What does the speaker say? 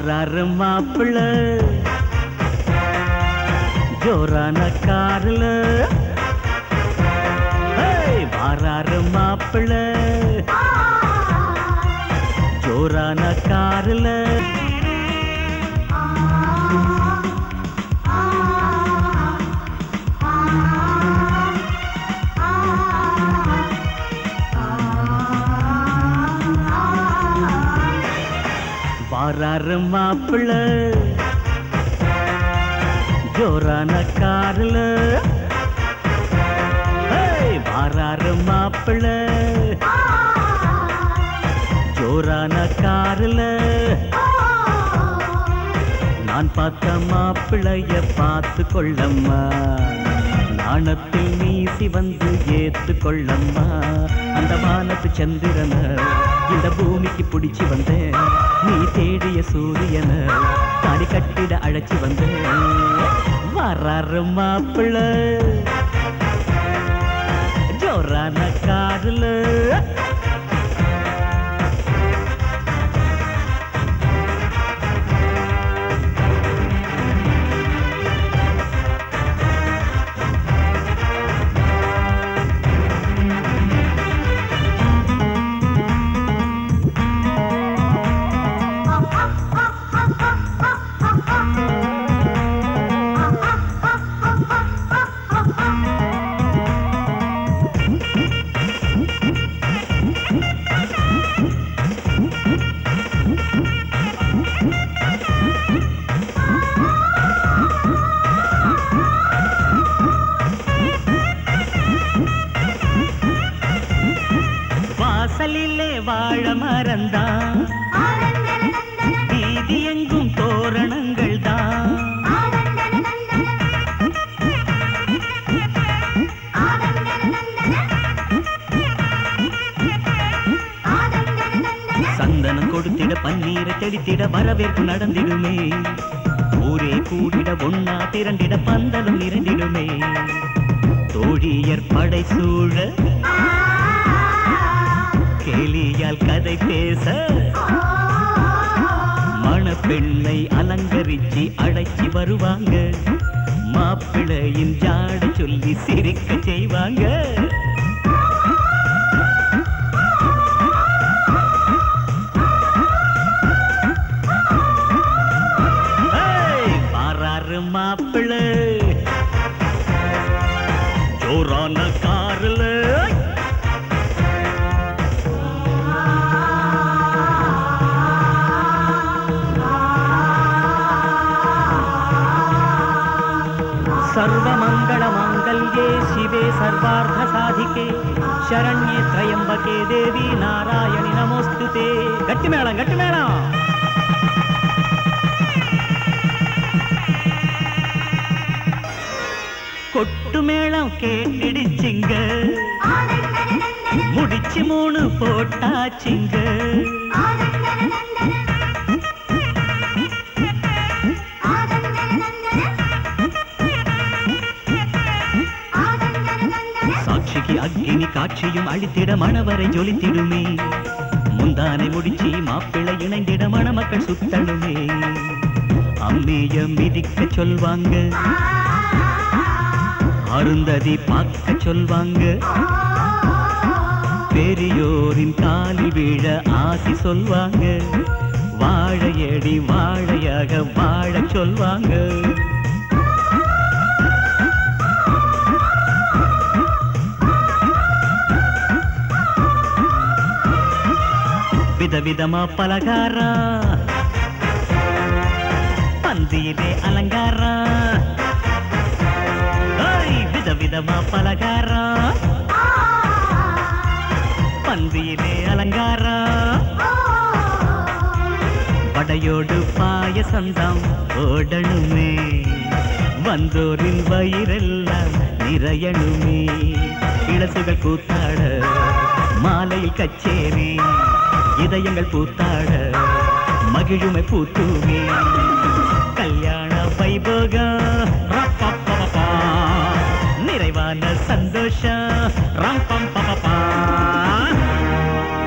வாராரு மாப்பிள்ள ஜோரான காருல வாராரு மாப்பிள்ள ஜோரான காருல வாராரு மாப்பிள்ள ஜோரான காருல வாராரு மாப்பிள்ள ஜோரான காருல நான் பார்த்த மாப்பிள்ளைய பார்த்து கொள்ளம்மா நாணத்தில் நீசி வந்து ஏத்து கொள்ளம்மா அந்த வானத்து சந்திரன இந்த பூமிக்கு பிடிச்சி வந்தேன் நீ தேடிய சூரியன தாடி கட்டிட அழைச்சி வந்தேன் வராரு மாப்பிள்ள ஜோரான காருல வாசலிலே வாழ மரந்தான் வீதி எங்கும் தோரணங்கள் தான் சந்தனம் கொடுத்திட பன்னீரை தெளித்திட வரவேற்பு நடந்திடுமே ஊரே கூடிட ஒன்னா திரண்டிட பந்தலும் நிறைந்திடுமே தோழியர் படை சூழ கேலியால் கதை பேச மணப்பெண்ணை அலங்கரிச்சு அழைச்சி வருவாங்க மாப்பிள்ளையின் ஜாட சொல்லி சிரிக்க செய்வாங்க வாராரு மாப்பிள்ள ஜோரான காருல सर्वमङ्गलमाङ्गल्ये शिवे सर्वार्थसाधिके शरण्ये त्र्यम्बके देवी नारायणि नमोस्तुते गट्टि मेळं கொட்டு மேளம் கேட்டிடுச்சிங்க முடிச்சு 3 போட்டாச்சிங்க அக்னி காட்சியும் அழித்திட மணவரை ஜொலித்திடுமே முந்தானை முடிச்சி மாப்பிள்ளை இணைந்திட மணமக்கள் சுத்தணுமே அம்மிய மிதிக்க சொல்வாங்க அருந்ததி பார்க்க சொல்வாங்க பெரியோரின் காலி வீழ ஆசி சொல்வாங்க வாழையடி வாழையாக வாழ சொல்வாங்க விதவிதமா பலகாரா பந்தியிலே அலங்காரா விதவிதமா பலகாரா பந்தியிலே அலங்காரா வடையோடு பாயசந்தம் ஓடணுமே வந்தோரின் வயிறெல்லாம் நிறையணுமே இளசுகள் கூத்தாட மாலையில் கச்சேரி இதயங்கள் பூத்தாட மகிழுமை பூத்துமே